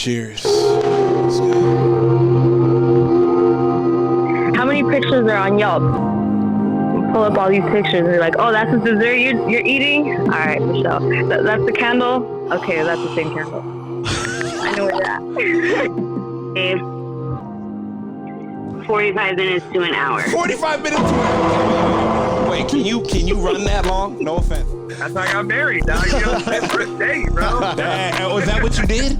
Cheers. Let's go. How many pictures are on Yelp? Pull up all these pictures and you're like, oh, that's the dessert you're eating? All right, Michelle. That's the candle? Okay, that's the same candle. I know where you're at. 45 minutes to an hour. 45 minutes to an hour. Wait, can you run that long? No offense. That's how I got married, dog. You know, my first date, bro. Was that what you did?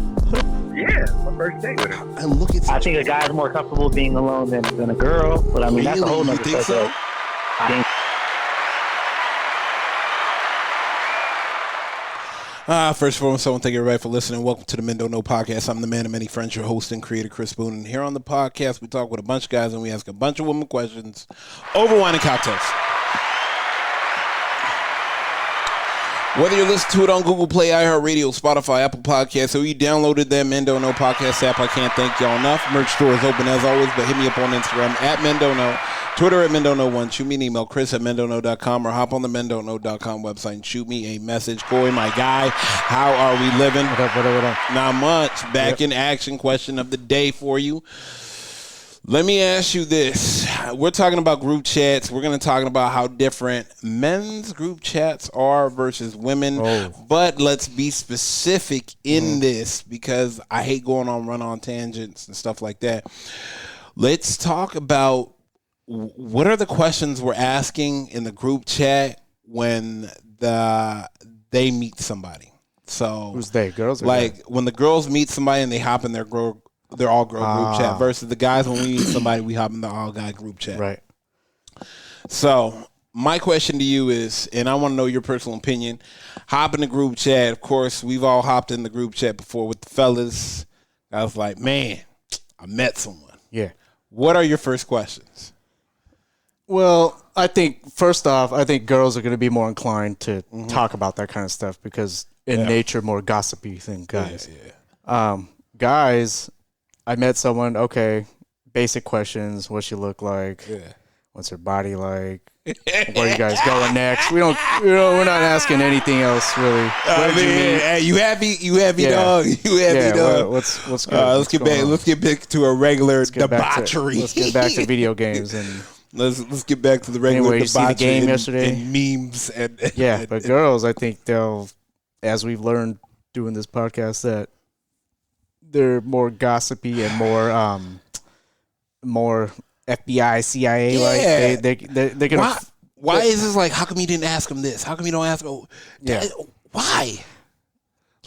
Yeah, my first date with her. And look at I think a guy's more comfortable being alone than a girl, but I mean, that's a whole nother You think so? subject. I think First of all, I want to thank everybody for listening. Welcome to the Men Don't Know podcast. I'm the man of many friends, your host and creator, Chris Boone. And here on the podcast, we talk with a bunch of guys and we ask a bunch of women questions over wine and cocktails. Whether you listen to it on Google Play, iHeartRadio, Spotify, Apple Podcasts, or you downloaded that Men Don't Know podcast app, I can't thank y'all enough. Merch store is open as always, but hit me up on Instagram at Men Don't Know, Twitter at Men Don't Know 1, shoot me an email, Chris at mendontknow.com, or hop on the mendontknow.com website and shoot me a message. Corey, my guy, how are we living? What up? Not much. Back in action. Question of the day for you. Let me ask you this. We're talking about group chats. We're going to talk about how different men's group chats are versus women. But let's be specific in this because I hate going on run-on tangents and stuff like that. Let's talk about what are the questions we're asking in the group chat when they meet somebody. So who's they? Girls? Or like guys? when the girls meet somebody and they hop in their they're all girl group chat versus the guys when we meet somebody we hop in the all guy group chat. Right. So my question to you is, and I want to know your personal opinion, hop in the group chat. Of course, we've all hopped in the group chat before with the fellas. I was like, man, I met someone. Yeah. What are your first questions? Well, I think first off, girls are going to be more inclined to talk about that kind of stuff because in nature more gossipy than guys. Guys, I met someone. Okay, basic questions: what she look like? What's her body like? Where you guys going next? We're not asking anything else really. Hey, you happy, dog? You happy, dog? What's good? Let's get back to a regular debauchery. Let's get back to video games and. Let's get back to the regular anyway, debauchery you see the game yesterday? and memes and but girls, I think they'll, as we've learned doing this podcast, that they're more gossipy and more FBI, CIA like. They're gonna. Why is this like? How come you didn't ask him this? How come you don't ask him? Why?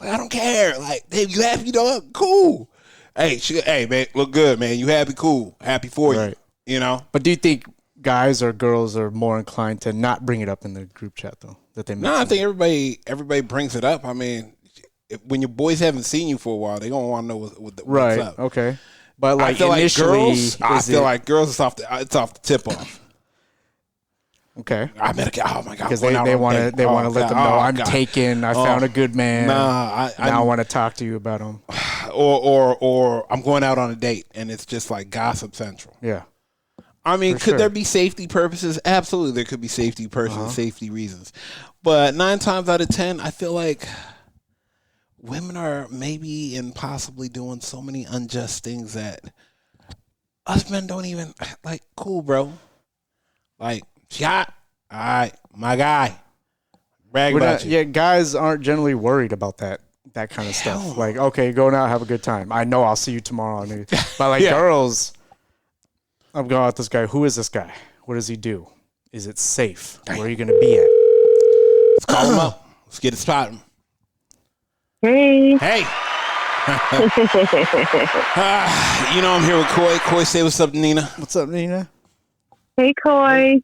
Like I don't care. Like, hey, you happy, dog? Cool. Hey, man, look good, man. You happy? Cool. Happy for you. You know. But do you think guys or girls are more inclined to not bring it up in the group chat though? That they I think everybody brings it up. I mean, when your boys haven't seen you for a while, they gonna want to know what's up. Okay. But like I initially, feel like girls it's off the tip off. Okay. I met a guy. Oh my god! Because they want to let them know I'm taken. I found a good man. I want to talk to you about him. Or I'm going out on a date and it's just like gossip central. Yeah. I mean, could there be safety purposes? Absolutely, there could be safety purposes, safety reasons. But 9 times out of 10, I feel like women are maybe and possibly doing so many unjust things that us men don't even like. Cool, bro. Like, shot. All right, my guy. Brag about you. Yeah, guys aren't generally worried about that kind of stuff. Like, okay, go now, have a good time. I know I'll see you tomorrow. But like girls. I'm going out with this guy. Who is this guy? What does he do? Is it safe? Where are you going to be at? Let's call him up. Let's get it spotted. Hey. I'm here with Coy. Coy, say what's up, Nina. What's up, Nina? Hey, Coy.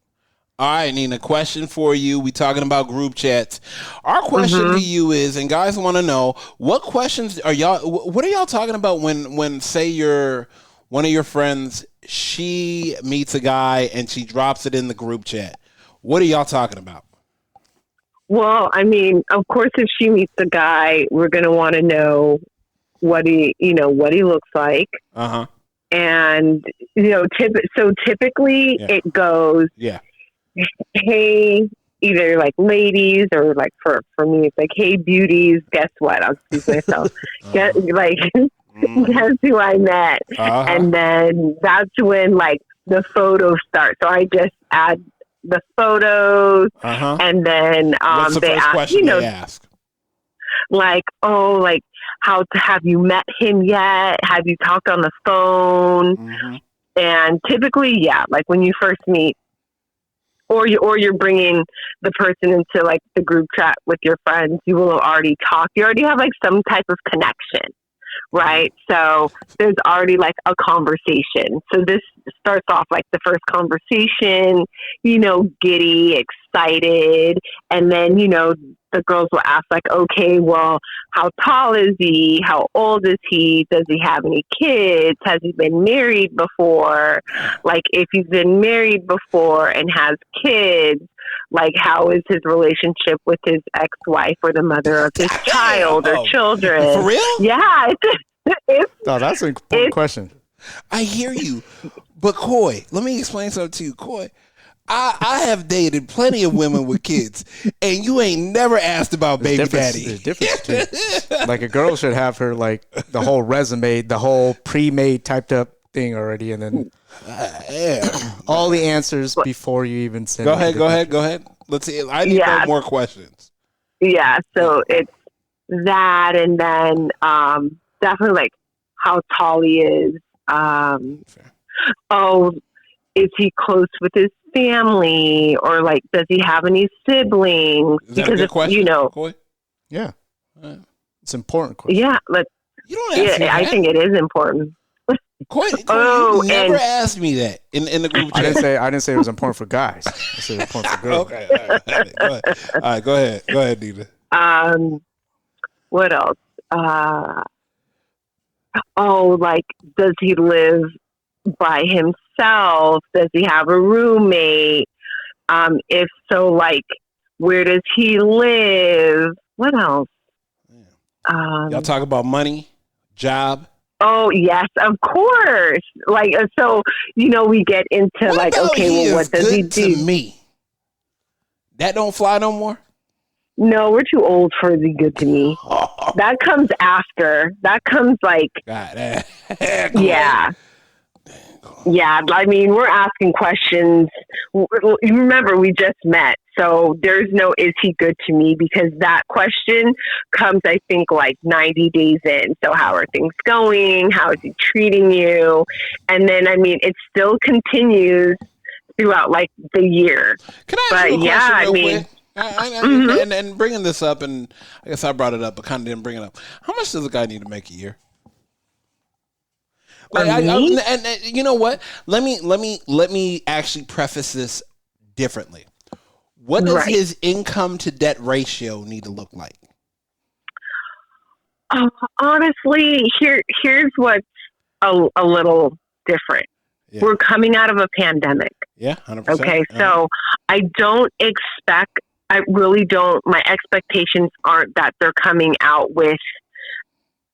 All right, Nina, question for you. We talking about group chats. Our question to you is, and guys want to know, what questions what are y'all talking about when say one of your friends, she meets a guy and she drops it in the group chat? What are y'all talking about? Well, I mean, of course, if she meets a guy, we're going to want to know what he looks like. And, typically it goes, hey, either like ladies or like for me, it's like, hey, beauties, guess what? I'll excuse myself. Guess who I met? Uh-huh. And then that's when like the photos start. So I just add the photos, Uh-huh. and then What's the they first ask, question they ask? like, oh, like, how have you met him yet? Have you talked on the phone? Mm-hmm. And typically, yeah, like when you first meet, or you're bringing the person into like the group chat with your friends, you will have already talked. You already have like some type of connection, right? So there's already like a conversation. So this starts off like the first conversation, giddy, excited, and then the girls will ask like, okay, well, how tall is he? How old is he? Does he have any kids? Has he been married before? Like, if he's been married before and has kids, like, how is his relationship with his ex-wife or the mother of his child or children? For real? Yeah. Oh, that's an important question. I hear you. But Coy, let me explain something to you. Coy, I have dated plenty of women with kids, and you ain't never asked about baby daddy. There's difference too. Like a girl should have her like the whole resume, the whole pre-made typed up thing already, and then all the answers before you even send. Go ahead. Let's see. I need no more questions. Yeah, so it's that, and then definitely like how tall he is. Is he close with his family, or like does he have any siblings? Is that a good question, Coy? Yeah, it's an important question. Yeah, you don't ask me that. I think it is important. Coy, you never asked me that in the group chat. I didn't say it was important for guys. I said it was important for girls. Okay, all right, go ahead, Nina. What else? Like, does he live by himself? Does he have a roommate? If so, like, where does he live? What else? Y'all talk about money, job. Oh yes, of course. Like, so we get into like, okay, well, what does he do? To me, that don't fly no more. No, we're too old for the good to me. That comes after. That comes like, God, yeah. Yeah, I mean, we're asking questions. You remember, we just met, so there's no "is he good to me?" because that question comes, I think, like 90 days in. So how are things going? How is he treating you? And then, I mean, it still continues throughout like the year. Can I ask you a question real quick? And bringing this up, and I guess I brought it up, but kind of didn't bring it up. How much does a guy need to make a year? Like, and you know what? Let me actually preface this differently. What does his income to debt ratio need to look like? Honestly, here's what's a little different. Yeah. We're coming out of a pandemic. Yeah, 100%. Okay, so I really don't. My expectations aren't that they're coming out with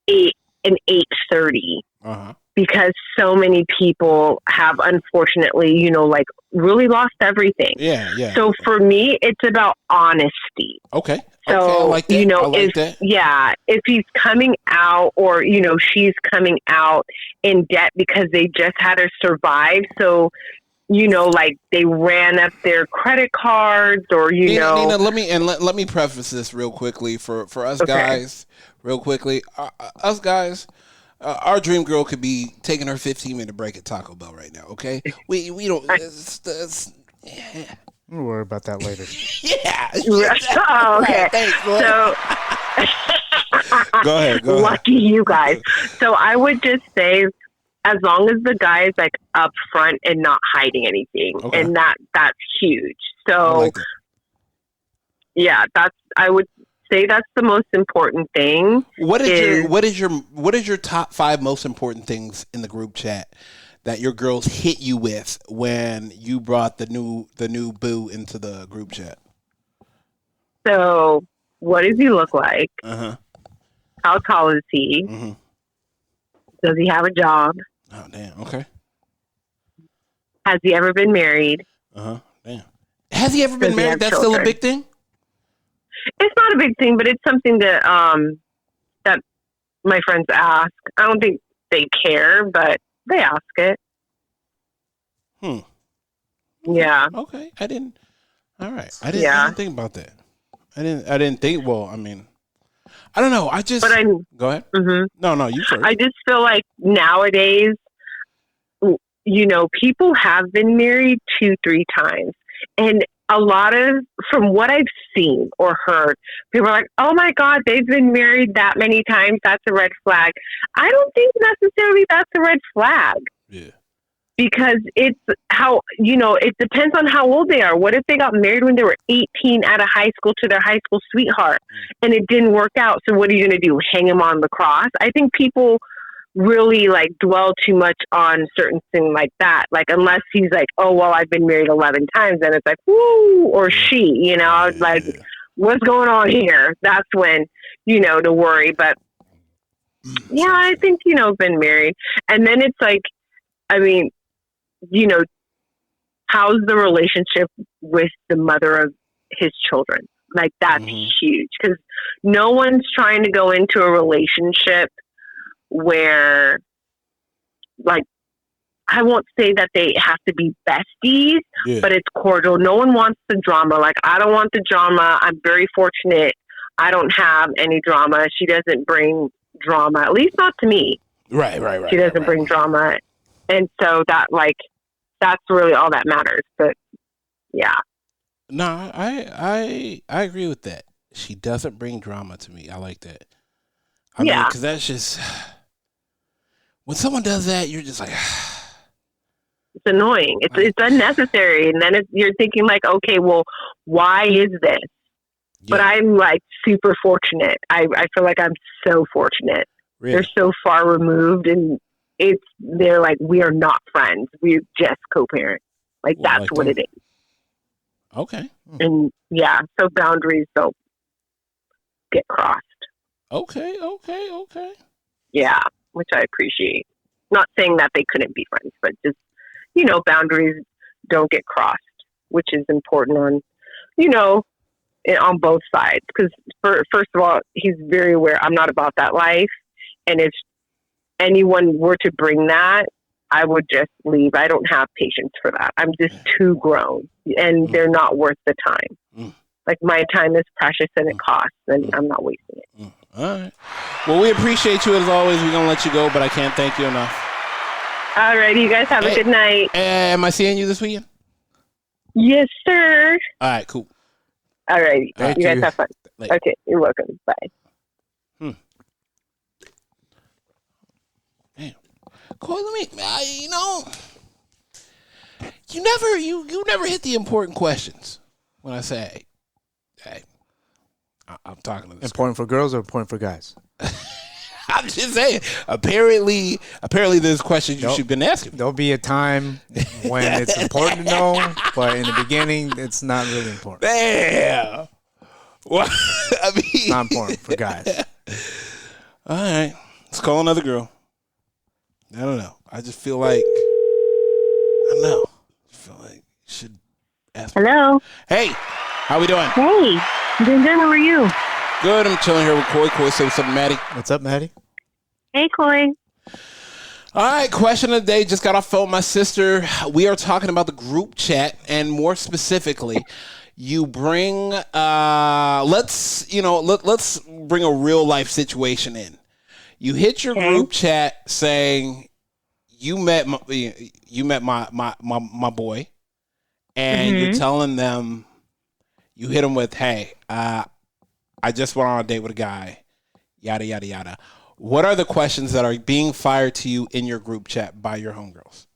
an 830. Because so many people have, unfortunately, like really lost everything. Yeah. So for me, it's about honesty. Okay. So, I like that. If he's coming out or, she's coming out in debt because they just had to survive. So, like they ran up their credit cards or, Nina, let me preface this real quickly for us guys, real quickly. Us guys. Our dream girl could be taking her 15-minute break at Taco Bell right now. Okay, we don't. We'll worry about that later. Yeah. Oh, okay. Thanks, so go ahead. Lucky you guys. So I would just say, as long as the guy is like upfront and not hiding anything, and that's huge. So I would say that's the most important thing. What is your top 5 most important things in the group chat that your girls hit you with when you brought the new boo into the group chat? So, what does he look like? How tall is he? Does he have a job? Oh, damn. Okay. Has he ever been married? Damn. Has he ever been married? That's still a big thing? It's not a big thing, but it's something that my friends ask. I don't think they care, but they ask it. Yeah. Okay. All right. I didn't think about that. I didn't think. Well, I mean, I don't know. Go ahead. Mm-hmm. No, you first. I just feel like nowadays, people have been married 2-3 times, and a lot of, from what I've seen or heard, people are like, "Oh my God, they've been married that many times. That's a red flag." I don't think necessarily that's a red flag. Yeah. Because it's how, it depends on how old they are. What if they got married when they were 18 out of high school to their high school sweetheart and it didn't work out? So what are you going to do? Hang him on the cross? I think people really dwell too much on certain things like that. Like, unless he's like, "Oh, well, I've been married 11 times. Then it's like, woo, or she, what's going on here? That's when, to worry. But yeah, I think, been married. And then it's like, I mean, how's the relationship with the mother of his children? Like, that's huge, because no one's trying to go into a relationship where, I won't say that they have to be besties, but it's cordial. No one wants the drama. Like, I don't want the drama. I'm very fortunate. I don't have any drama. She doesn't bring drama, at least not to me. Right. She doesn't bring drama. And so that's really all that matters. But yeah. No, I agree with that. She doesn't bring drama to me. I like that. I mean, because that's just, when someone does that, you're just like, it's annoying. It's unnecessary. And then you're thinking like, okay, well, why is this? Yeah. But I'm super fortunate. I feel like I'm so fortunate. Really? They're so far removed, and they're like, we are not friends. We're just co-parents. That's what it is. Okay. And yeah, so boundaries don't get crossed. Okay. Yeah, which I appreciate. Not saying that they couldn't be friends, but just, boundaries don't get crossed, which is important on both sides. Because first of all, he's very aware I'm not about that life. And if anyone were to bring that, I would just leave. I don't have patience for that. I'm just too grown, and they're not worth the time. My time is precious and it costs, and I'm not wasting it. All right. Well, we appreciate you as always. We're going to let you go, but I can't thank you enough. All right. You guys have a good night. Am I seeing you this weekend? Yes, sir. All right, cool. All right. You guys have fun. Later. Okay. You're welcome. Bye. Cool, you never hit the important questions when I say, hey, I'm talking to this. Important for girls or important for guys? I'm just saying. Apparently, there's questions you should have been asking. There'll be a time when it's important to know, but in the beginning, it's not really important. Damn. Well, it's not important for guys. All right, let's call another girl. I don't know. I just feel like, I feel like you should ask me. Hello. Hey, how we doing? Hey, I'm doing good. How are you? Good. I'm chilling here with Coy. Coy, say what's up, Maddie. What's up, Maddie? Hey, Coy. All right, question of the day. Just got off phone with my sister. We are talking about the group chat, and more specifically, you bring, let's bring a real life situation in. You hit your group chat saying you met my boy, and you're telling them, you hit them with, hey, I just went on a date with a guy, yada yada yada. What are the questions that are being fired to you in your group chat by your homegirls?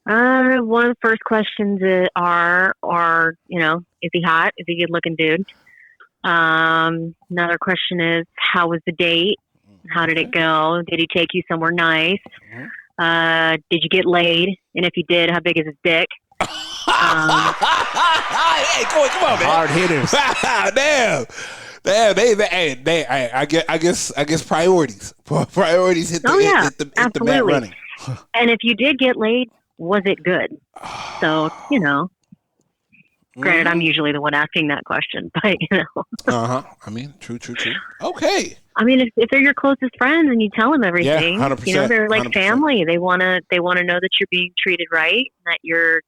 One of the first questions are, is he hot? Is he a good looking dude? Another question is, how was the date? How did it go? Did he take you somewhere nice? Did you get laid? And if you did, how big is his dick? Hey, come on, man. Hard hitters. Damn. I guess priorities. Priorities hit the mat running. And if you did get laid, was it good? So, Granted, I'm usually the one asking that question, but I mean, true. Okay. I mean, if they're your closest friends and you tell them everything, 100%, they're like 100%. family. They wanna know that you're being treated right, and that you're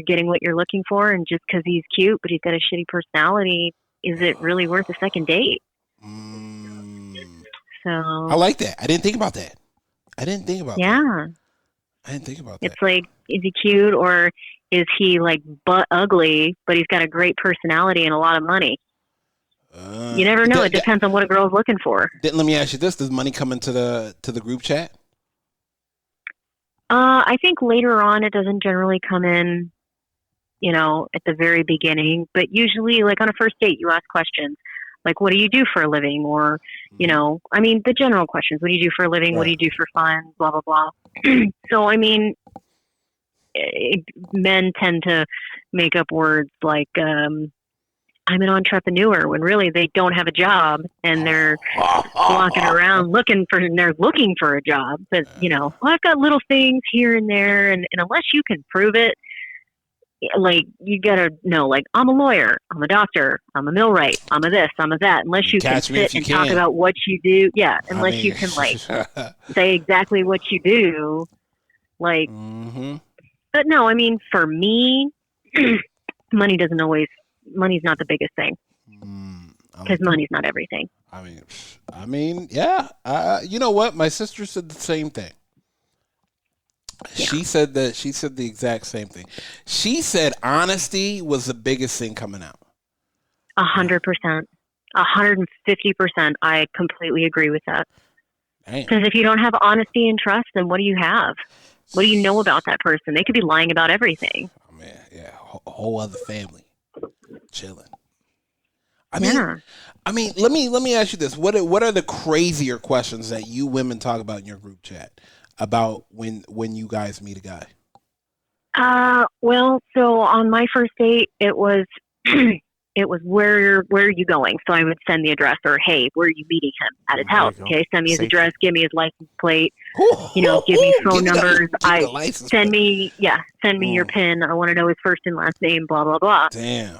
getting what you're looking for. And just because he's cute, but he's got a shitty personality, is it really worth a second date? So I like that. I didn't think about that. I didn't think about that. It's like, is he cute or is he like butt ugly, but he's got a great personality and a lot of money? You never know. It depends on what a girl's looking for. Let me ask you this: does money come into the group chat? I think later on it doesn't generally come in, at the very beginning. But usually, like on a first date, you ask questions like, "What do you do for a living?" Or, the general questions: "What do you do for a living? Right. What do you do for fun?" Blah blah blah. So I mean, men tend to make up words like "I'm an entrepreneur" when really they don't have a job and they're walking around looking for a job. But I've got little things here and there, and unless you can prove it, like you gotta know, like I'm a lawyer, I'm a doctor, I'm a millwright, I'm a this, I'm a that. Unless you can sit and talk about what you do, unless you can like say exactly what you do, like. But no, I mean, for me, money's not the biggest thing, because money's not everything. I mean, yeah. You know what? My sister said the same thing. Yeah. She said the exact same thing. She said honesty was the biggest thing coming out. 100%, 150%. I completely agree with that. Because if you don't have honesty and trust, then what do you have? What do you know about that person? They could be lying about everything. Oh, man, yeah, a whole other family chilling. I mean, let me ask you this: what are the crazier questions that you women talk about in your group chat about when you guys meet a guy? Well, so on my first date, it was where are you going? So I would send the address, or hey, where are you meeting him? At his house. Okay, send me his address, give me his license plate, give me phone numbers. Send me your PIN. I want to know his first and last name, blah blah blah. Damn.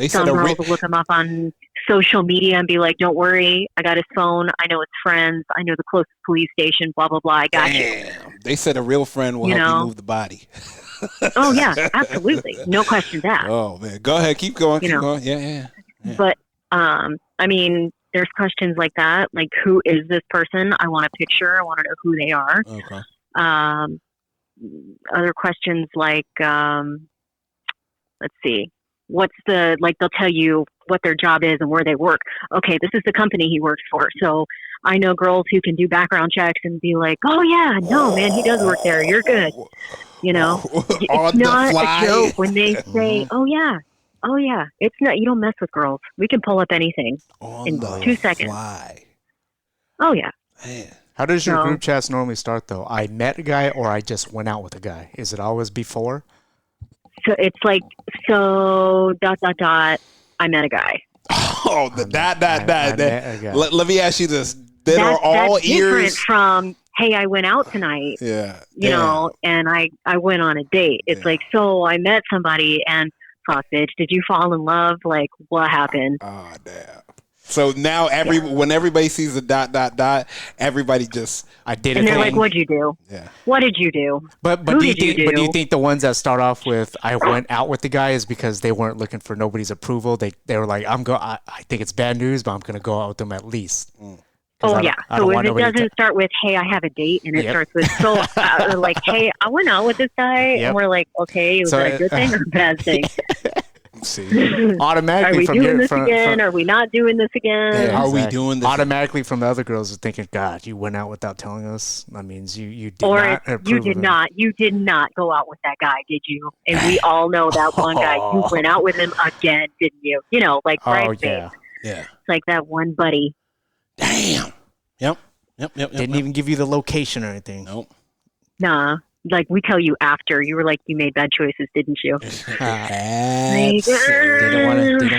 Some girls will look him up on social media and be like, don't worry, I got his phone, I know his friends, I know the closest police station, blah blah blah, I got you. They said a real friend will help you move the body. Oh yeah, absolutely, no questions asked. Oh man, go ahead, keep going. Yeah. But I mean, there's questions like that, like who is this person? I want a picture. I want to know who they are. Okay. Other questions like, let's see, they'll tell you what their job is and where they work. Okay, this is the company he works for. So I know girls who can do background checks and be like, oh yeah, no man, he does work there. You're good. It's not a joke when they say, oh yeah. It's not, you don't mess with girls. We can pull up anything in 2 seconds. Fly. Oh yeah. Man. How does your group chats normally start though? I met a guy or I just went out with a guy. Is it always before? So it's like, I met a guy. Oh, let me ask you this. Are all that's ears different from, hey, I went out tonight. Yeah. And I went on a date. It's like, so I met somebody and fuck, bitch, did you fall in love? Like, what happened? Oh, damn. So now when everybody sees a ... everybody just I did it. And they're like, what'd you do? Yeah. What did you do? But do you think the ones that start off with I went out with the guy is because they weren't looking for nobody's approval? They were like, I think it's bad news, but I'm gonna go out with them at least. Oh yeah. So if it doesn't start with, hey, I have a date, and it starts with, like, hey, I went out with this guy, and we're like, okay, was that a good thing or a bad thing? See, automatically, are we doing this again? Are we not doing this again? Yeah, are we doing this? Automatically from the other girls are thinking, God, you went out without telling us. That means you did or not. You did not. You did not go out with that guy, did you? And we all know that one guy. You went out with him again, didn't you? Like yeah. It's like that one buddy. Damn. Yep. Didn't even give you the location or anything. Nope. Nah. Like, we tell you after. You were like, you made bad choices, didn't you? Didn't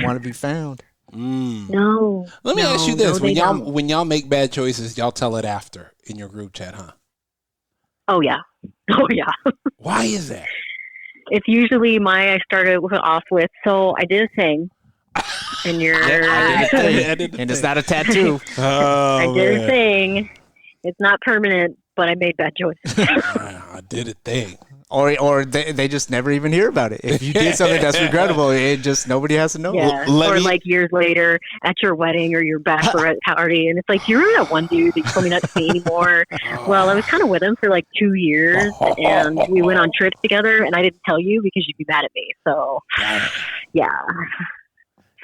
want to be found. No. Let me ask you this: when y'all make bad choices, y'all tell it after in your group chat, huh? Oh yeah. Why is that? It's usually I started off with, so I did a thing. And you're... I did a thing. And it's not a tattoo. I did a thing. It's not permanent, but I made bad choices. I did a thing. Or they just never even hear about it. If you did something that's regrettable, it just nobody has to know. Yeah. Or like years later at your wedding or your bachelorette party, and it's like, you remember that one dude that you told me not to see anymore? Well, I was kind of with him for like 2 years, and we went on trips together, and I didn't tell you because you'd be mad at me. So, yeah.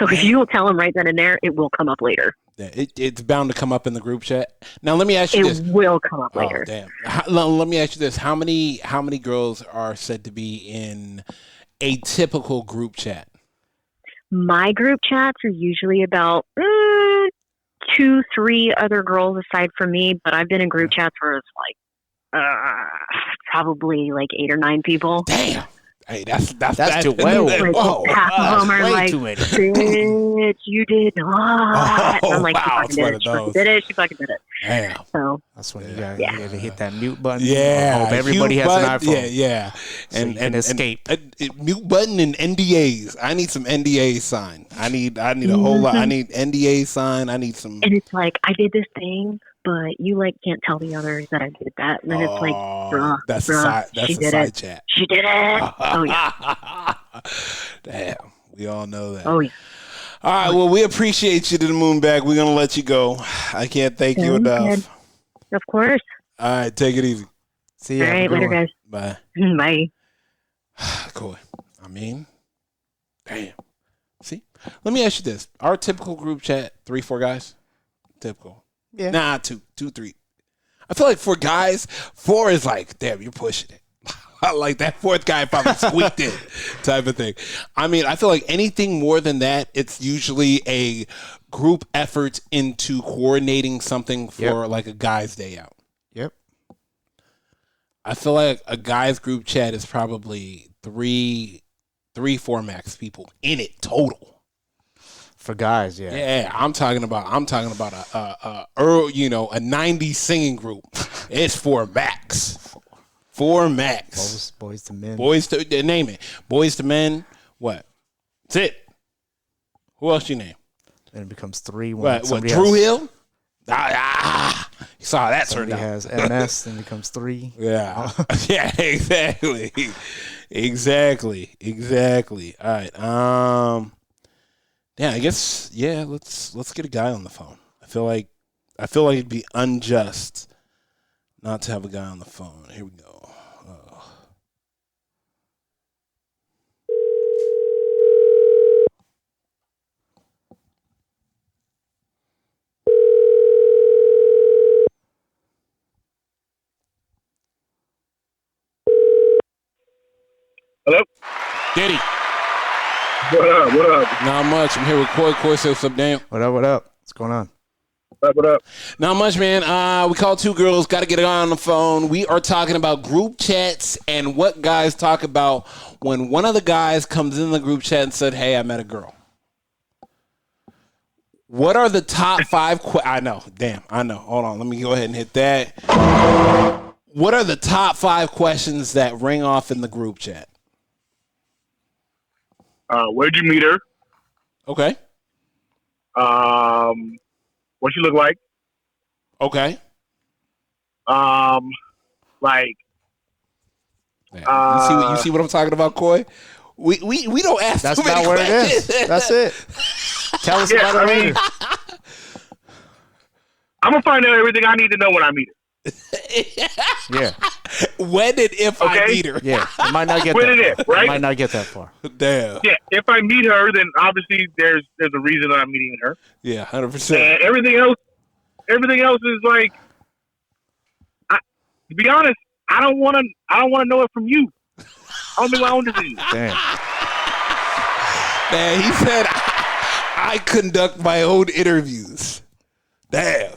So if you will tell him right then and there, it will come up later. Yeah, it's bound to come up in the group chat. Now let me ask you this. It will come up later. Oh, damn. Let me ask you this. How many girls are said to be in a typical group chat? My group chats are usually about 2-3 other girls aside from me, but I've been in group chats where it's like probably like 8 or 9 people. Damn. Hey, that's too well. Like, half of them are like, bitch, you did not. And I'm like, wow, she fucking did it. She fucking did it. Damn. So that's when you gotta hit that mute button. Yeah. I hope everybody has an iPhone. Yeah. So and escape. Mute button and NDAs. I need some NDAs signed. I need a whole lot. I need NDAs signed. I need some. And it's like, I did this thing, but you like can't tell the others that I did that. And then it's like, bruh, that's bruh, a side chat. She did it. Oh yeah. Damn, we all know that. Oh yeah. All right, well, we appreciate you to the moon bag. We're gonna let you go. I can't thank you enough. Of course. All right, take it easy. See you. All right, later, guys. Bye. Bye. Cool. I mean, damn. See, let me ask you this: our typical group chat, 3-4 guys, typical. Yeah. Nah, 2-3. I feel like for guys, 4 is like, damn, you're pushing it. Like that 4th guy probably squeaked it type of thing. I mean, I feel like anything more than that, it's usually a group effort into coordinating something for like a guy's day out. Yep. I feel like a guy's group chat is probably 3-4 max people in it total. For guys, yeah. Yeah, I'm talking about a 90s singing group. It's 4 max. 4 max. Boys to men. Name it. Boys to men. What? That's it. Who else you name? Then it becomes 3. What? Drew Hill? You saw that turn out. Has MS, then it becomes 3. Yeah. Yeah, exactly. Exactly. All right. Yeah, I guess. Yeah, let's get a guy on the phone. I feel like it'd be unjust not to have a guy on the phone. Here we go. Hello? Diddy. What up? Not much. I'm here with Coy. Coy says what's up, Daniel. What up? What's going on? What up? Not much, man. We called 2 girls. Got to get a guy on the phone. We are talking about group chats and what guys talk about when one of the guys comes in the group chat and said, hey, I met a girl. What are the top 5 I know. Damn, I know. Hold on. Let me go ahead and hit that. What are the top 5 questions that ring off in the group chat? Where'd you meet her? Okay. What she look like? Okay. Like. You see what I'm talking about, Coy? We don't ask. That's too many not where questions. it is. That's it. Tell us about it later. I'm gonna find out everything I need to know when I meet her. Yeah. When and if I meet her. Yeah. It might not get when that and far. if, right? It might not get that far. Damn. Yeah. If I meet her, then obviously there's a reason that I'm meeting her. Yeah, 100%. And everything else is like. To be honest, I don't want to know it from you. I want to make my own decision. Damn. Man, he said I conduct my own interviews. Damn.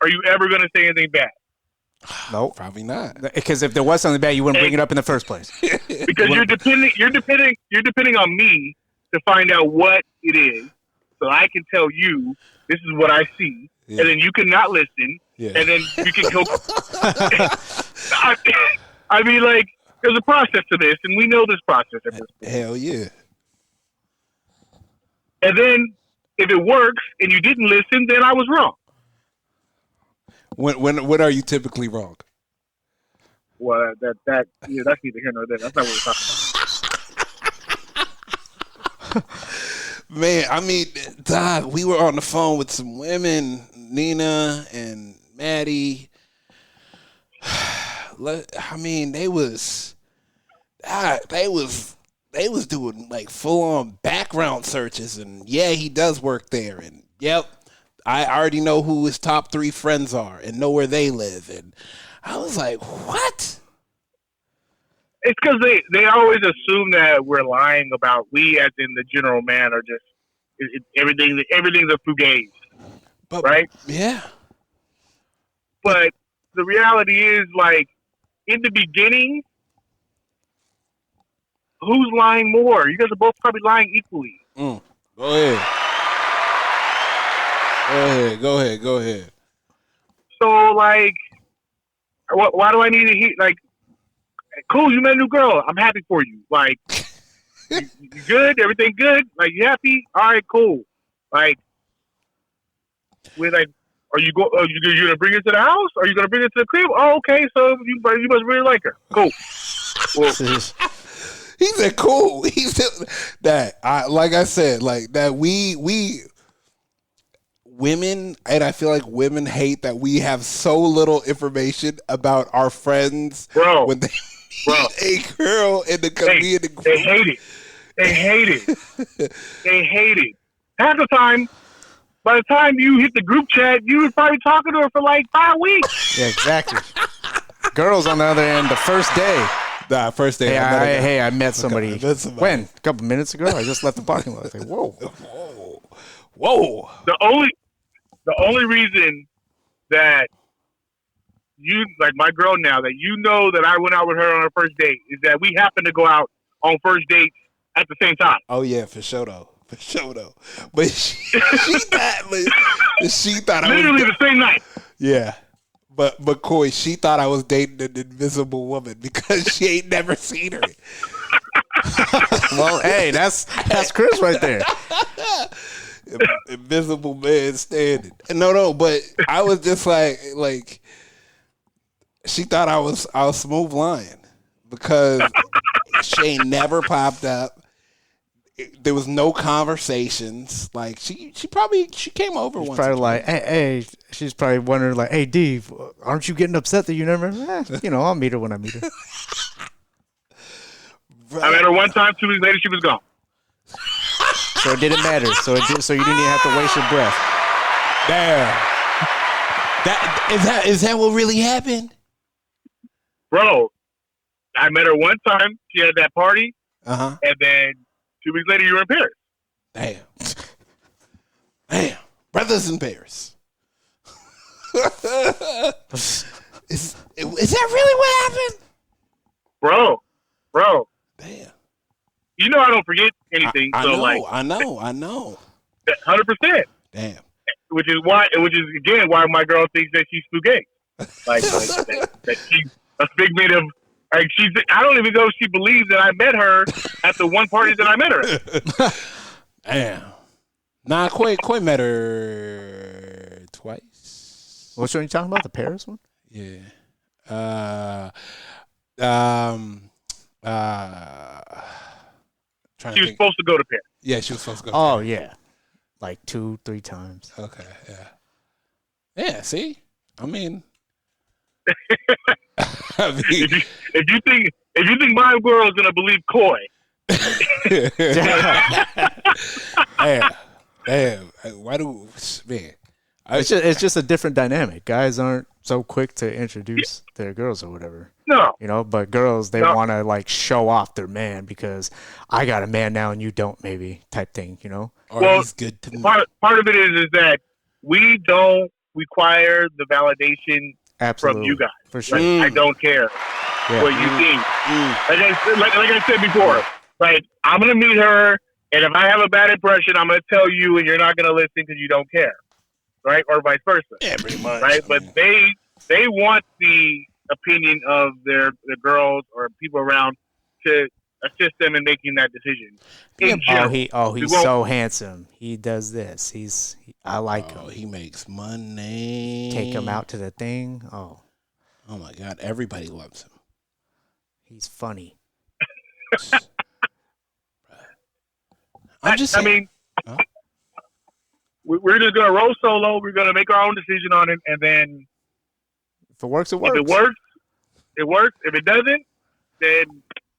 Are you ever going to say anything bad? Nope. Probably not. Because if there was something bad, you wouldn't bring it up in the first place. Because you're depending on me to find out what it is, so I can tell you this is what I see, and then you cannot listen, and then you can go. I mean, like, there's a process to this, and we know this process at this point. Hell yeah. And then if it works and you didn't listen, then I was wrong. When are you typically wrong? Well, that's neither here nor there. That's not what we're talking about. Man, I mean, Doc, we were on the phone with some women, Nina and Maddie. I mean, they was doing like full on background searches, and yeah, he does work there, and yep, I already know who his top 3 friends are and know where they live, and I was like, what? It's because they always assume that we're lying about we, as in the general man, are just everything's a fugazi, right? Yeah. But the reality is, like, in the beginning, who's lying more? You guys are both probably lying equally. Go ahead. So, like, why do I need to hear, like, cool, you met a new girl. I'm happy for you. Like, you good? Everything good? Like, you happy? All right, cool. Like, we're like, are you gonna bring her to the house? Are you gonna bring her to the crib? Oh, okay. So you must really like her. Cool. Well, he said, "Cool." He said that. Like I said, like that. We women, and I feel like women hate that we have so little information about our friends. Bro, when they meet a girl in the community group, they hate it. They hate it. Half the time. By the time you hit the group chat, you were probably talking to her for like 5 weeks. Yeah, exactly. Girls on the other end, the first day. First day. I met somebody. When? A couple minutes ago? I just left the parking lot. Like, whoa. The only reason that you, like my girl now, that you know that I went out with her on our first date is that we happened to go out on first dates at the same time. Oh, yeah, for sure, though. But she thought I was literally the same night. Yeah. But Coy, she thought I was dating an invisible woman because she ain't never seen her. Well, hey, that's Chris right there. Invisible man standing. No, but I was just like she thought I was smooth lying because she ain't never popped up. There was no conversations. Like she came over once. Probably like, hey, she's probably wondering like, hey, D, aren't you getting upset that you never? I'll meet her when I meet her. I met her one time. 2 weeks later, she was gone. So it didn't matter. So you didn't even have to waste your breath. Damn. Is that what really happened? Bro, I met her one time. She had that party. Uh-huh. And then 2 weeks later, you were in Paris. Damn. Brothers in Paris. Is that really what happened? Bro. Damn. You know I don't forget anything. I know. 100%. Damn. Which is again why my girl thinks that she's spooky. Like that she's a figment of. Like I don't even know if she believes that I met her at the one party that I met her at. Damn. Nah, Quay met her twice. Which one are you talking about? The Paris one? Yeah. She was supposed to go to Paris. Yeah, she was supposed to go. Oh yeah, like 2-3 times. Okay. Yeah. Yeah. See, I mean. If you think my girl is gonna believe Coy, damn, why do man? It's just a different dynamic. Guys aren't so quick to introduce their girls or whatever. No, but girls they want to like show off their man because I got a man now and you don't, maybe type thing. Or well, he's good to me. Part of it is that we don't require the validation. Absolutely. From you guys. For sure. Like, I don't care what you think. Like I said before, like, I'm going to meet her, and if I have a bad impression, I'm going to tell you, and you're not going to listen because you don't care. Right? Or vice versa. Yeah, pretty much. Right? But they want the opinion of their girls or people around to assist them in making that decision. In general. He's won't- so handsome. He does this. I like Oh, him. he makes money. Take him out to the thing. Oh, Oh my God, everybody loves him. he's funny. I'm just saying. I mean, Huh? we're just gonna roll solo. We're gonna make our own decision on it, and then If it works, it if works. it works, it works. If it doesn't, then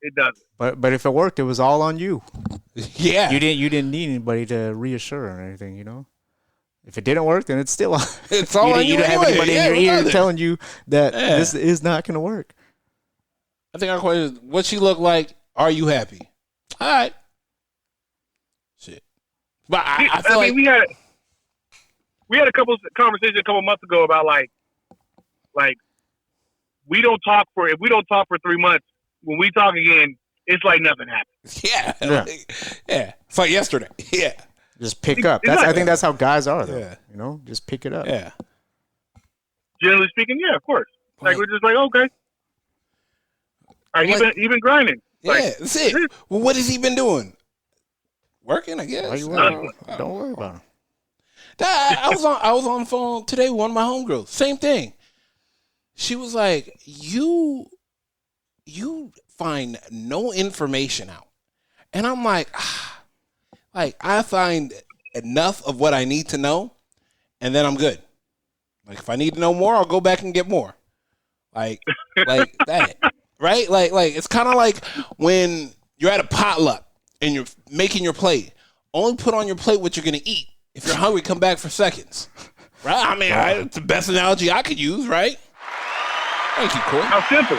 it doesn't. But if it worked, it was all on you. yeah, You didn't need anybody to reassure or anything. If it didn't work, then it's still on. it's all on you you don't have anyway. anybody Yeah, in your ear regardless. telling you that Yeah. this is not going to work. I think our question is, what she look like? Are you happy? All right. Shit. But I feel like we had a couple conversations a couple months ago about like we don't talk for 3 months. When we talk again, it's like nothing happened. yeah, Yeah. yeah. It's like yesterday. Yeah, Just pick up. I Exactly. think that's how guys are, though. Yeah. Just pick it up. yeah. Generally speaking, yeah, of course. Like we're just like, okay. All right, he been grinding. Yeah, Like, that's it. Well, what has he been doing? Working, I guess. Why you worry? Don't worry about it. I was on the phone today with one of my homegirls. Same thing. She was like, "You find no information out," and I'm like, I find enough of what I need to know, and then I'm good. Like if I need to know more, I'll go back and get more. Like that, right? Like it's kind of like when you're at a potluck and you're making your plate. Only put on your plate what you're gonna eat. If you're hungry, come back for seconds. Right? I mean, it's the best analogy I could use, right? Thank you, Corey. how simple.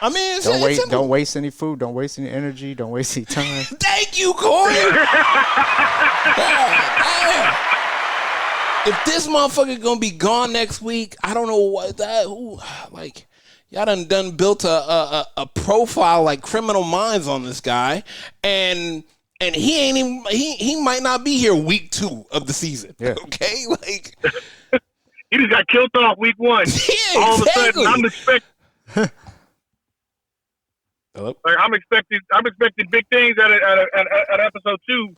I mean, it's Don't simple. Don't waste any food. Don't waste any energy. Don't waste any time. Thank you, Corey. Damn. If this motherfucker gonna be gone next week, I don't know what that. Like, y'all done built a profile like Criminal Minds on this guy, and he ain't even he might not be here week 2 of the season. Yeah. Okay, like He just got killed off week 1. Yeah, All exactly. of a sudden, I'm expecting big things at episode 2,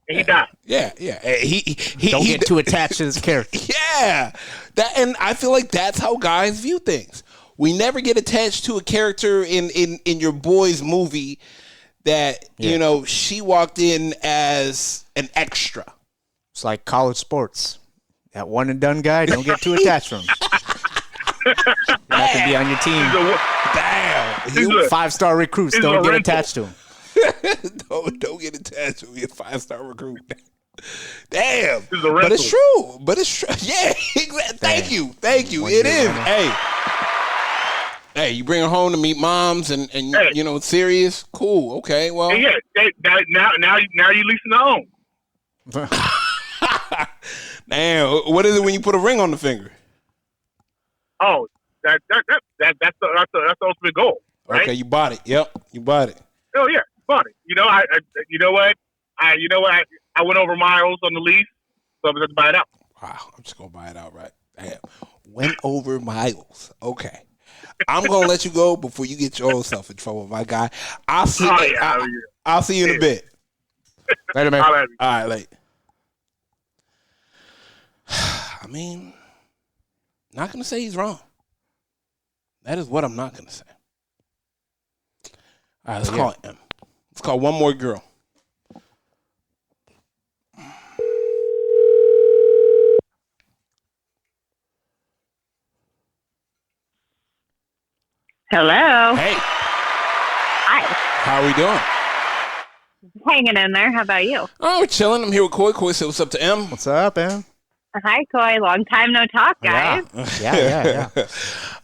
and he died. yeah. He Don't get too attached to this character. Yeah, and I feel like that's how guys view things. We never get attached to a character in your boy's movie that she walked in as an extra. It's like college sports. That one and done guy, don't get too attached to him. You have to be on your team. Damn, He's a- 5-star recruits, he's don't a get rental. attached to him. don't get attached to be a 5-star recruit. Damn, He's a but it's rental. true. Yeah, exactly. Thank you. One It year is. running. Hey, you bring her home to meet moms, and Hey. it's serious. Cool. Okay. Well, And now you leasing the home. damn. What is it when you put a ring on the finger? Oh, that's the ultimate goal, right? Okay, you bought it. Yep, you bought it. Oh yeah, funny. I went over miles on the lease, so I'm going to buy it out. Wow, I'm just gonna buy it outright. Damn, went over miles. Okay, I'm gonna let you go before you get yourself in trouble, my guy. I'll see. Oh, yeah. I'll see you in a bit. Later, man. I'll have you. All right, like. I mean, not gonna say he's wrong. That is what I'm not gonna say. All right, let's call him. Let's call one more girl. Hello. Hey, Hi. how are we doing? Hanging in there. How about you? Oh, we're chilling. I'm here with Coy. Coy said, "What's up to M?" What's up, man? Hi, Coy. Long time no talk, guys. Yeah.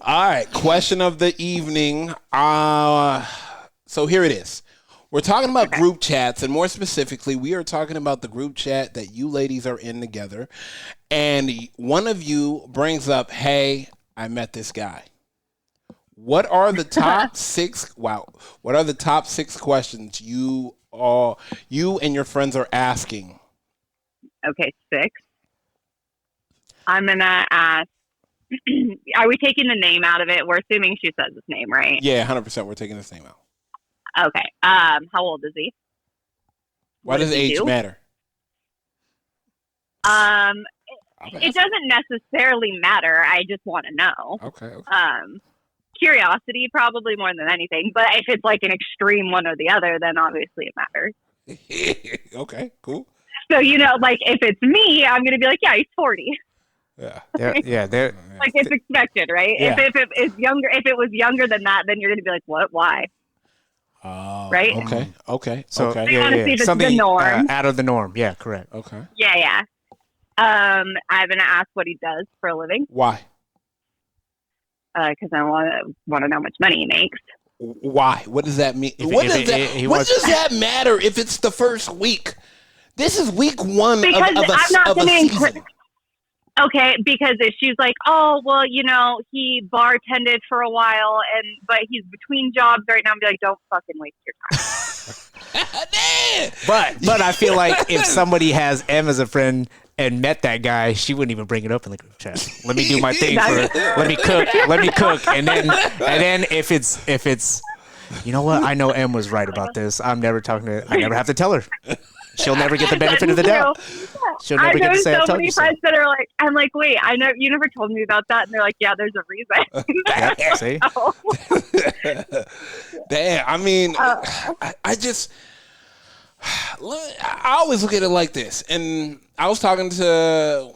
All right, question of the evening. So here it is. We're talking about group chats, and more specifically, we are talking about the group chat that you ladies are in together. And one of you brings up, "Hey, I met this guy." What are the top 6? Wow. What are the top 6 questions you and your friends are asking? Okay, 6. I'm gonna ask. Are we taking the name out of it? We're assuming she says his name, right? Yeah, 100%. We're taking this name out. Okay. How old is he? Why does age matter? It doesn't necessarily matter. I just want to know. Okay. Curiosity probably more than anything, but if it's like an extreme one or the other, then obviously it matters. Okay, cool. So, like if it's me, I'm going to be like, yeah, he's 40. Yeah. Yeah. They're Like it's expected, right? Yeah. If it is younger, if it was younger than that, then you're going to be like, what? Why? Right? Okay. so okay. They wanna see if it's something the norm. out of the norm. Yeah, correct. Okay. Yeah. I'm going to ask what he does for a living Why? because I want to know how much money he makes. Why? What does that mean? If What does does that matter if it's the first week? This is week one Because of a I'm not going to season. Okay, because if she's like, oh, well, he bartended for a while, but he's between jobs right now, I'm be like, don't fucking waste your time. Damn. But I feel like if somebody has M as a friend and met that guy, she wouldn't even bring it up in the group chat. Let me do my thing let me cook, and then if it's, you know what? I know M was right about this. I never have to tell her. She'll never get the benefit of the doubt. She'll never get to say I so told many you so. friends that are like, I'm like, wait, I know you never told me about that, and they're like, yeah, there's a reason. Yeah, see? Damn. I mean, I always look at it like this, and I was talking to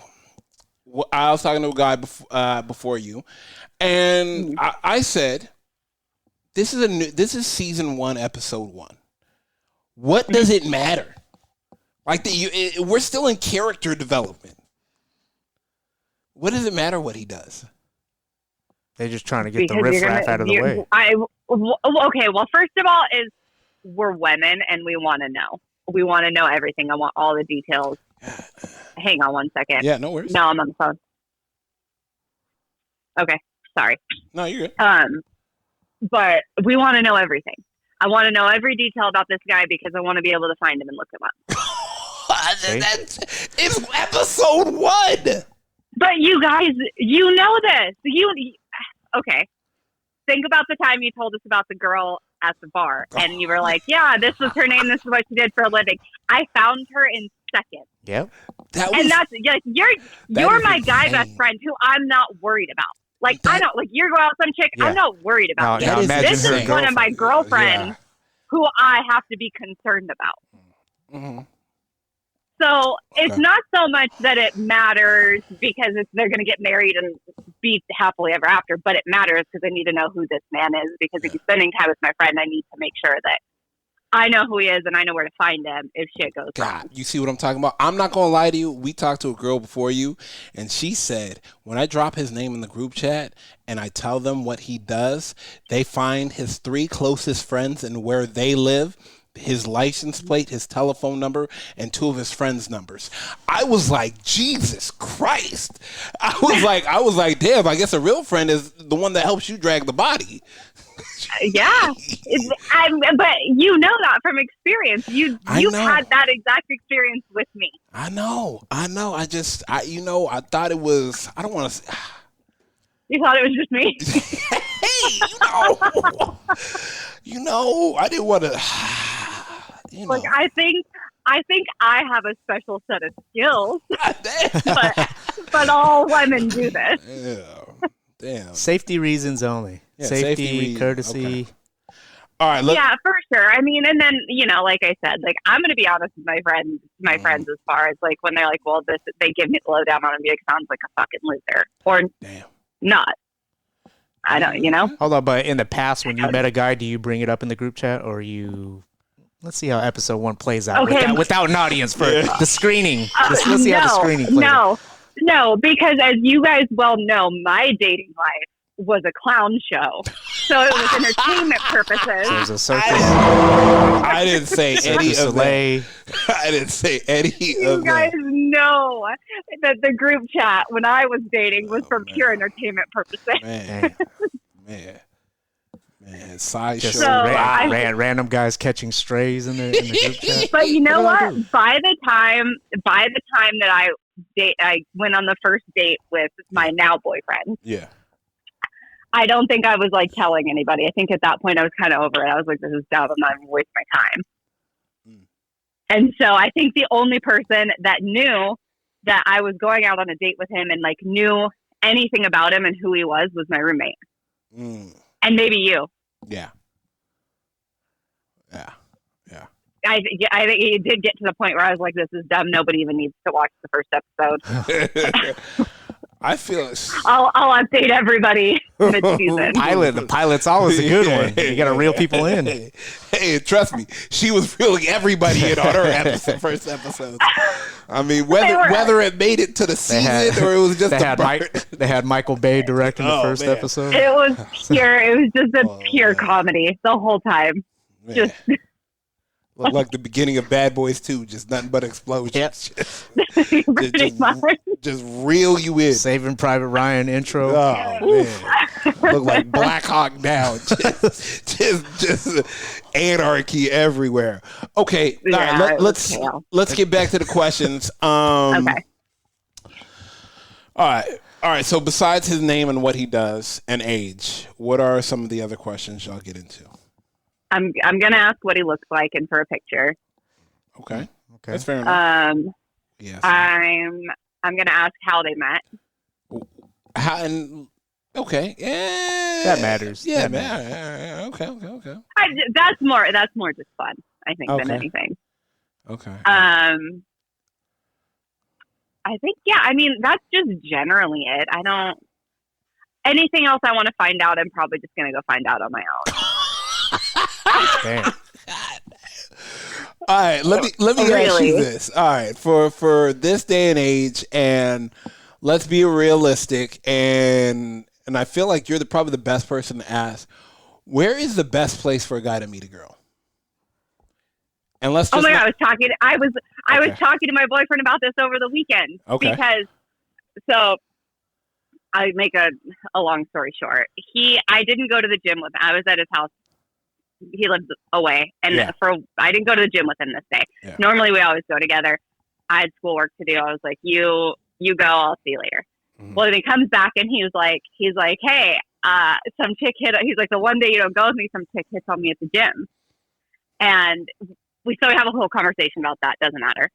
a guy before you, and I said, this is season 1, episode 1. What does it matter? Like we're still in character development. What does it matter what he does? They're just trying to get the riffraff out of the way. Okay, well, first of all, is we're women and we want to know. We want to know everything. I want all the details. Hang on one second. Yeah, no worries. No, I'm on the phone. Okay, sorry. No, you're good. But we want to know everything. I want to know every detail about this guy because I want to be able to find him and look him up. It's episode 1. But you guys, you know this. Okay. Think about the time you told us about the girl at the bar, and you were like, "Yeah, this was her name. This is what she did for a living." I found her in seconds. Yep. And that's like you're my guy best friend who I'm not worried about. Like I don't like you're going out with some chick. Yeah. I'm not worried about. Now imagine This her is one of my girlfriends who I have to be concerned about. Mm-hmm. So it's not so much that it matters because they're going to get married and be happily ever after, but it matters because I need to know who this man is because if he's spending time with my friend, I need to make sure that I know who he is and I know where to find him if shit goes wrong. You see what I'm talking about? I'm not going to lie to you. We talked to a girl before you, and she said, when I drop his name in the group chat and I tell them what he does, they find his 3 closest friends and where they live, his license plate, his telephone number, and 2 of his friends' numbers. I was like, Jesus Christ. I was like, damn, I guess a real friend is the one that helps you drag the body. Yeah. But you know that from experience. You've had that exact experience with me. I know. I thought it was, I don't want to say. You thought it was just me? Hey, I didn't want to. Look, I think I have a special set of skills, but all women do this. Damn. Safety reasons only. Yeah, safety reasons. courtesy. Okay. All right. Yeah, for sure. I mean, and then like I said, like I'm gonna be honest with my friends as far as like when they're like, well, they give me the lowdown on me, it sounds like a fucking loser or not. I don't, Hold on, but in the past, when you met a guy, do you bring it up in the group chat or you? Let's see how episode 1 plays out without an audience for the screening. Let's see how the screening plays out. No, because as you guys well know, my dating life was a clown show. So it was entertainment purposes. There's a circus. I didn't say any of that. I didn't say any of that. You guys know that the group chat when I was dating was for pure entertainment purposes. Man. Sideshow. Just random guys catching strays in the group chat. But you know what? By the time that I I went on the first date with my now boyfriend. Yeah. I don't think I was like telling anybody. I think at that point I was kind of over it. I was like, this is dumb. I'm not even wasting my time. And so I think the only person that knew that I was going out on a date with him and like knew anything about him and who he was my roommate. And maybe you. Yeah. Yeah. I think it did get to the point where I was like, this is dumb. Nobody even needs to watch the first episode. I feel I'll update everybody mid-season. The pilot's always a good one. You got to reel people in. Hey, trust me, she was reeling everybody in on her first episode. I mean, whether it made it to the season or it was just they had Michael Bay directing the first episode. It was pure. It was just a pure comedy the whole time. Man. Just looked like the beginning of Bad Boys 2, just nothing but explosions. Yep. just reel you in. Saving Private Ryan intro. Oh man, look like Black Hawk Down. just anarchy everywhere. Okay, Yeah, all right. Let's get back to the questions. okay. All right. So besides his name and what he does and age, what are some of the other questions y'all get into? I'm gonna ask what he looks like and for a picture. Okay. That's fair enough. Yes. I'm gonna ask how they met. Okay. Yeah. That matters. Yeah, man. Okay. That's more just fun, I think, than Okay. anything. Okay. I think, yeah, I mean, that's just generally it. Anything else I want to find out, I'm probably just going to go find out on my own. Damn. All right, let me ask you this. All right, for this day and age, and let's be realistic, and I feel like you're probably the best person to ask. Where is the best place for a guy to meet a girl? And let's just God, I was talking to my boyfriend about this over the weekend. Okay. Because I make a long story short. I didn't go to the gym with him. I was at his house. He lived away, and I didn't go to the gym with him this day. Yeah. Normally, we always go together. I had schoolwork to do. I was like, "You go. I'll see you later." Mm-hmm. Well, then he comes back and he's like, "Hey, some chick hit." He's like, "The one day you don't go with me, some chick hits on me at the gym," and we have a whole conversation about that. Doesn't matter.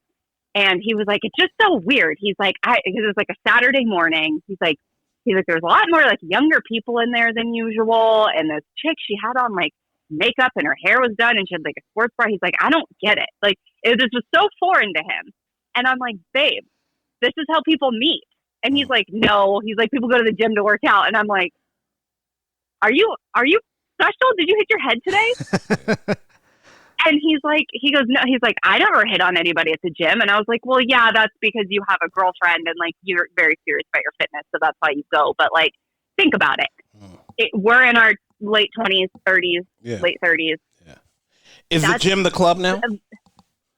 And he was like, "It's just so weird." He's like, because it was like a Saturday morning. He's like, "There's a lot more like younger people in there than usual." And this chick, she had on like makeup and her hair was done and she had like a sports bra. He's like, "I don't get it. Like this was so foreign to him." And I'm like, "Babe, this is how people meet." And he's like, "No." He's like, "People go to the gym to work out." And I'm like, Are you special? Did you hit your head today?" And he goes, "No." He's like, "I never hit on anybody at the gym." And I was like, "Well, yeah, that's because you have a girlfriend and like you're very serious about your fitness, so that's why you go. But like, think about it. We're in our late 20s, 30s, late 30s. Yeah. Is the gym the club now?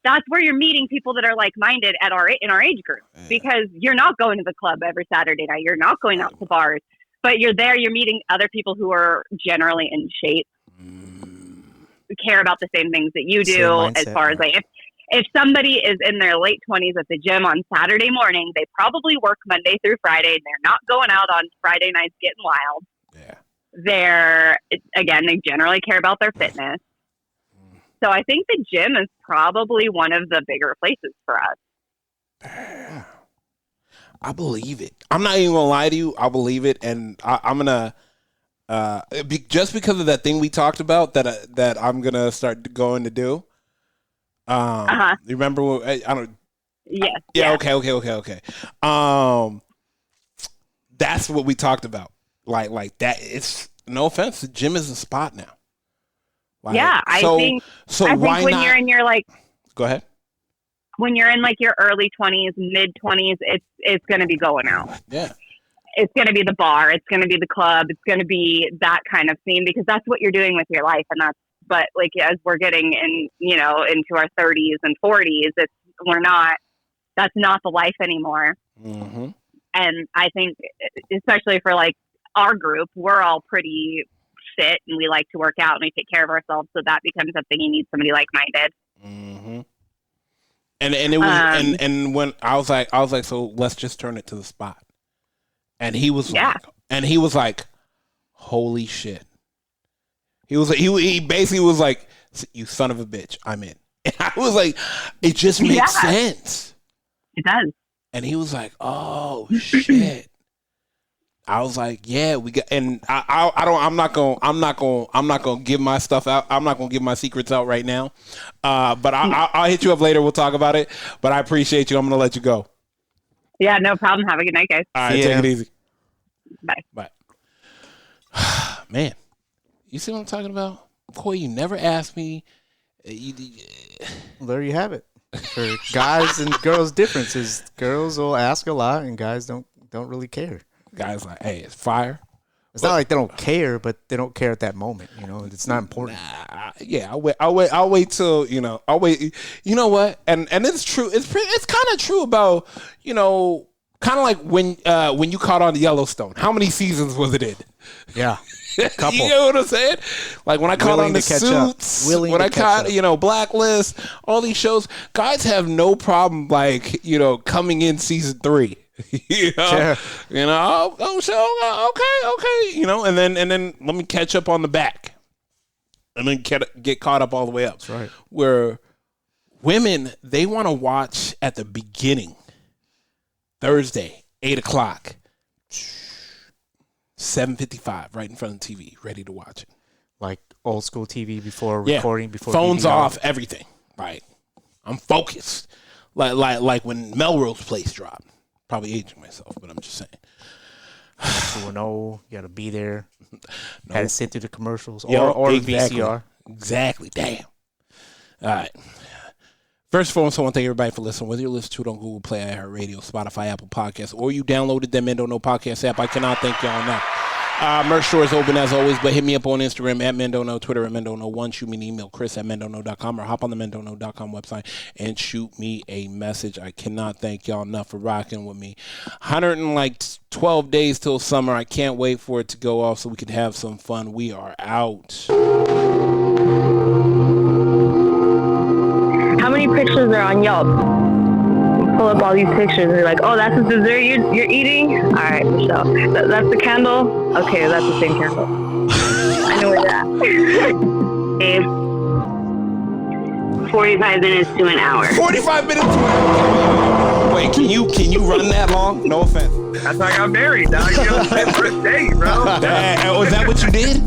That's where you're meeting people that are like-minded in our age group, because you're not going to the club every Saturday night. You're not going out to bars, but you're there. You're meeting other people who are generally in shape, care about the same things that you do. Mindset, as far as like, if somebody is in their late 20s at the gym on Saturday morning, they probably work Monday through Friday. And they're not going out on Friday nights getting wild. Yeah. They generally care about their fitness. So I think the gym is probably one of the bigger places for us. I believe it. I'm not even gonna lie to you. I believe it, and I'm gonna just because of that thing we talked about that I'm gonna start going to do. You remember? I don't. Yes. Yeah. Okay. That's what we talked about. Like that. It's no offense. The gym is a spot now. Like, I think why when not? you're in your like, go ahead. When you're in like your early 20s, mid 20s, it's going to be going out. Yeah. It's going to be the bar. It's going to be the club. It's going to be that kind of scene, because that's what you're doing with your life. And but like, as we're getting into our 30s and 40s, that's not the life anymore. Mm-hmm. And I think, especially for like our group, we're all pretty fit and we like to work out and we take care of ourselves. So that becomes something you need somebody like-minded. Mm-hmm. And it was and when I was like, so let's just turn it to the spot. And he was like, holy shit. He basically was like, you son of a bitch, I'm in. And I was like, it just makes sense. It does. And he was like, oh shit. I was like, yeah, we got, and I'm not gonna give my stuff out. I'm not gonna give my secrets out right now. But I'll hit you up later. We'll talk about it. But I appreciate you. I'm gonna let you go. Yeah, no problem. Have a good night, guys. All right, take it easy. Bye. Man, you see what I'm talking about? Boy, you never asked me. Well, there you have it. For guys and girls differences, girls will ask a lot and guys don't really care. Guys like, hey, it's fire. It's not like they don't care, but they don't care at that moment. It's not important. Yeah, I'll wait till I'll wait. You know what? And it's true. It's kind of true about kind of like when you caught on to Yellowstone. How many seasons was it in? Yeah. Couple. You know what I'm saying? Like when I caught on the Suits, when I caught Blacklist, all these shows, guys have no problem coming in season 3. Sure. Okay, and then let me catch up on the back, and then get caught up all the way up. That's right. Where women, they want to watch at the beginning, Thursday, 8:00. 7:55, right in front of the TV, ready to watch it. Like old school TV before recording, before phones DVR. off, everything. Right, I'm focused. Like when Melrose Place dropped. Probably aging myself, but I'm just saying. You got to be there. No. Had to sit through the commercials or exactly. VCR. Exactly. Damn. All right. First and foremost, I want to thank everybody for listening. Whether you listen to it on Google Play, iHeartRadio, Spotify, Apple Podcasts, or you downloaded the Men Don't Know podcast app, I cannot thank y'all enough. Merch store is open as always, but hit me up on Instagram at Men Don't Know, Twitter at Men Don't Know 1. Shoot me an email, Chris@mendontknow.com, or hop on the mendontknow.com website and shoot me a message. I cannot thank y'all enough for rocking with me. 112 days till summer. I can't wait for it to go off so we can have some fun. We are out. How many pictures are on Yelp? Pull up all these pictures and you're like, oh, that's the dessert you're eating? All right, Michelle. That's the candle? Okay, that's the same candle. I know where that. 45 minutes to an hour. 45 minutes to an hour? Wait, can you run that long? No offense. That's how I got married. Now you know, first date, bro. Was that what you did?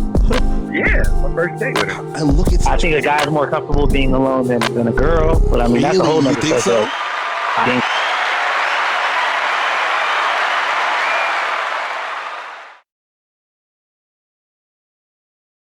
Yeah, my first date with her. And look at I think a guy's more comfortable being alone than a girl, but I mean, that's a whole Really? nother You think so? I think